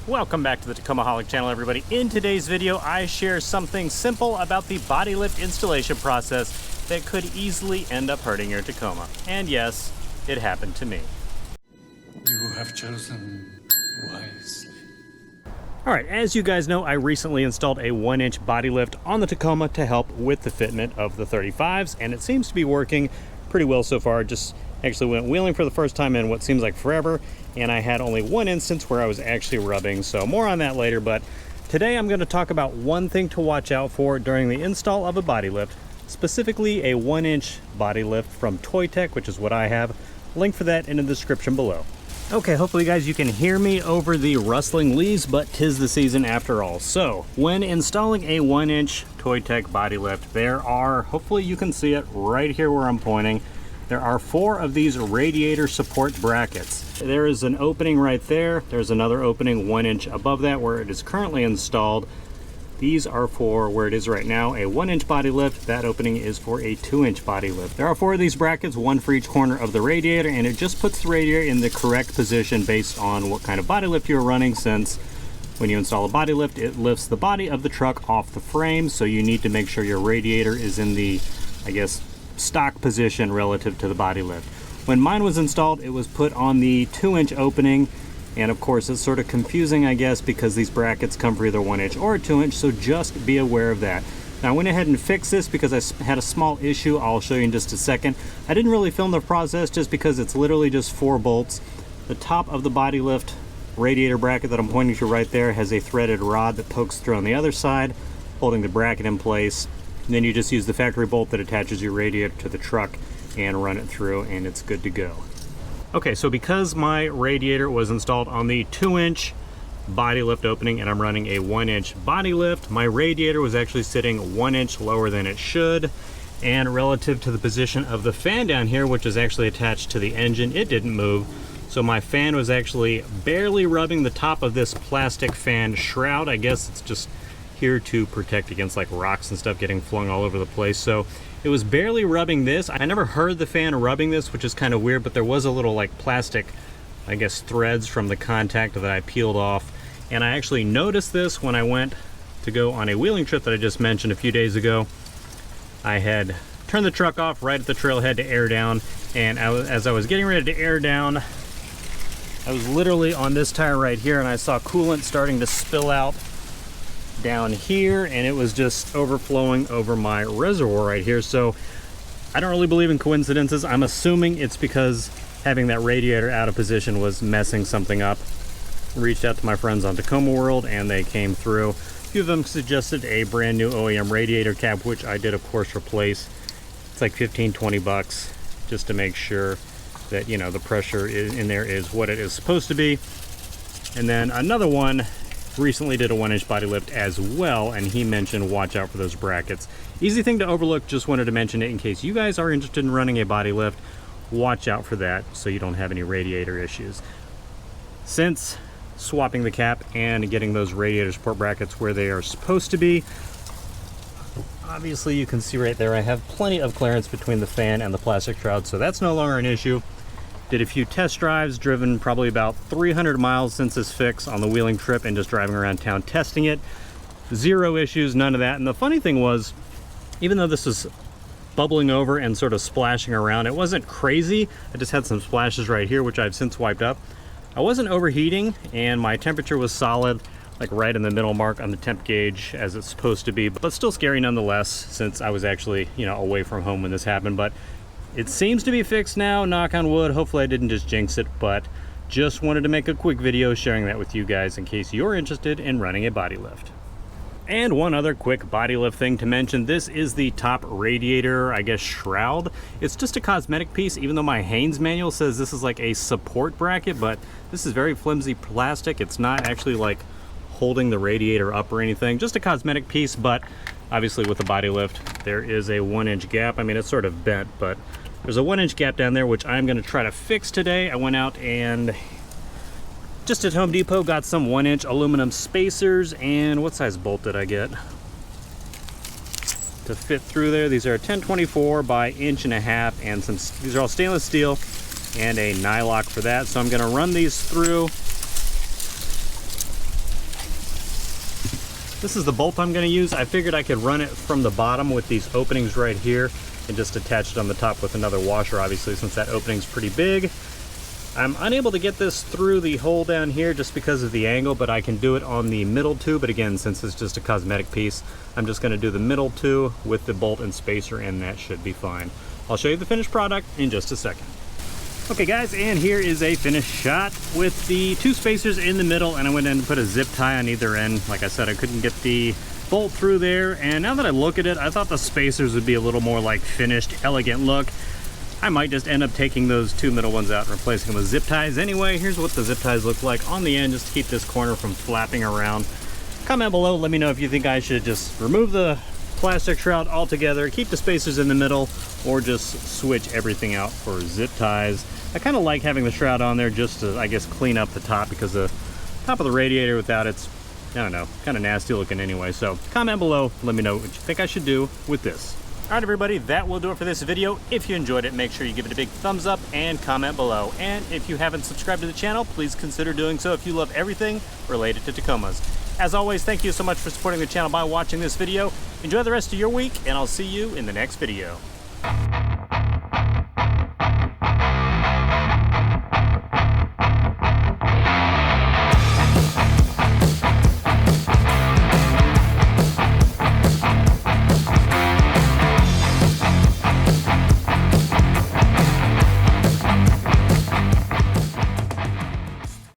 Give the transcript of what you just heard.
Welcome back to the Tacomaholic channel, everybody. In today's video, I share something simple about the body lift installation process that could easily end up hurting your Tacoma. And yes, it happened to me. You have chosen wisely. Alright, as you guys know, I recently installed a 1-inch body lift on the Tacoma to help with the fitment of the 35s, and it seems to be working pretty well so far. Just actually went wheeling for the first time in what seems like forever, and I had only one instance where I was actually rubbing, so more on that later. But today I'm going to talk about one thing to watch out for during the install of a body lift, specifically a 1-inch body lift from Toyota, which is what I have. Link for that in the description below. Okay, hopefully guys you can hear me over the rustling leaves, but 'tis the season after all. So when installing a 1-inch Toyota body lift, there are, hopefully you can see it right here where I'm pointing, there are 4 of these radiator support brackets. There is an opening right there. There's another opening 1 inch above that where it is currently installed. These are for where it is right now, a 1-inch body lift. That opening is for a 2-inch body lift. There are 4 of these brackets, 1 for each corner of the radiator, and it just puts the radiator in the correct position based on what kind of body lift you're running, since when you install a body lift, it lifts the body of the truck off the frame, so you need to make sure your radiator is in the, I guess, stock position relative to the body lift. When mine was installed, it was put on the 2-inch opening, and of course it's sort of confusing, I guess, because these brackets come for either 1-inch or a 2-inch, so just be aware of that. Now I went ahead and fixed this because I had a small issue. I'll show you in just a second. I didn't really film the process just because it's literally just 4 bolts. The top of the body lift radiator bracket that I'm pointing to right there has a threaded rod that pokes through on the other side, holding the bracket in place. And then you just use the factory bolt that attaches your radiator to the truck and run it through, and it's good to go. Okay, so because my radiator was installed on the 2-inch body lift opening and I'm running a 1-inch body lift, my radiator was actually sitting 1 inch lower than it should, and relative to the position of the fan down here, which is actually attached to the engine, it didn't move. So my fan was actually barely rubbing the top of this plastic fan shroud. I guess it's just here to protect against like rocks and stuff getting flung all over the place. So it was barely rubbing this. I never heard the fan rubbing this, which is kind of weird, but there was a little like plastic, I guess, threads from the contact that I peeled off. And I actually noticed this when I went to go on a wheeling trip that I just mentioned a few days ago. I had turned the truck off right at the trailhead to air down, and as I was getting ready to air down, I was literally on this tire right here, and I saw coolant starting to spill out down here, and it was just overflowing over my reservoir right here. So I don't really believe in coincidences. I'm assuming it's because having that radiator out of position was messing something up. Reached out to my friends on Tacoma World and they came through. A few of them suggested a brand new OEM radiator cap, which I did of course replace. It's like 15-20 bucks just to make sure that, you know, the pressure in there is what it is supposed to be. And then another one recently did a 1-inch body lift as well, and he mentioned watch out for those brackets. Easy thing to overlook, just wanted to mention it in case you guys are interested in running a body lift. Watch out for that so you don't have any radiator issues. Since swapping the cap and getting those radiator support brackets where they are supposed to be, obviously you can see right there I have plenty of clearance between the fan and the plastic shroud, so that's no longer an issue. Did a few test drives, driven probably about 300 miles since this fix on the wheeling trip and just driving around town testing it. 0 issues, none of that. And the funny thing was, even though this was bubbling over and sort of splashing around, it wasn't crazy. I just had some splashes right here, which I've since wiped up. I wasn't overheating, and my temperature was solid, like right in the middle mark on the temp gauge as it's supposed to be, but still scary nonetheless, since I was actually, you know, away from home when this happened. But it seems to be fixed now, knock on wood. Hopefully I didn't just jinx it, but just wanted to make a quick video sharing that with you guys in case you're interested in running a body lift. And one other quick body lift thing to mention, this is the top radiator, I guess, shroud. It's just a cosmetic piece, even though my Haynes manual says this is like a support bracket, but this is very flimsy plastic. It's not actually like holding the radiator up or anything, just a cosmetic piece. But obviously with the body lift, there is a 1-inch gap. I mean, it's sort of bent, but there's a 1-inch gap down there, which I'm going to try to fix today. I went out and just at Home Depot got some 1-inch aluminum spacers, and what size bolt did I get to fit through there? These are 1024 by 1.5 inches, and these are all stainless steel, and a nylock for that. So I'm going to run these through This is the bolt I'm going to use. I figured I could run it from the bottom with these openings right here and just attach it on the top with another washer, obviously, since that opening's pretty big. I'm unable to get this through the hole down here just because of the angle, but I can do it on the middle two. But again, since it's just a cosmetic piece, I'm just going to do the middle two with the bolt and spacer, and that should be fine. I'll show you the finished product in just a second. Okay guys, and here is a finished shot with the two spacers in the middle, and I went in and put a zip tie on either end. Like I said, I couldn't get the bolt through there, and now that I look at it, I thought the spacers would be a little more like finished, elegant look. I might just end up taking those two middle ones out and replacing them with zip ties. Anyway, here's what the zip ties look like on the end, just to keep this corner from flapping around. Comment below, let me know if you think I should just remove the plastic shroud altogether, keep the spacers in the middle, or just switch everything out for zip ties. I kind of like having the shroud on there just to, I guess, clean up the top, because the top of the radiator without it's, I don't know, kind of nasty looking anyway. So comment below, let me know what you think I should do with this. Alright everybody, that will do it for this video. If you enjoyed it, make sure you give it a big thumbs up and comment below. And if you haven't subscribed to the channel, please consider doing so if you love everything related to Tacomas. As always, thank you so much for supporting the channel by watching this video. Enjoy the rest of your week, and I'll see you in the next video.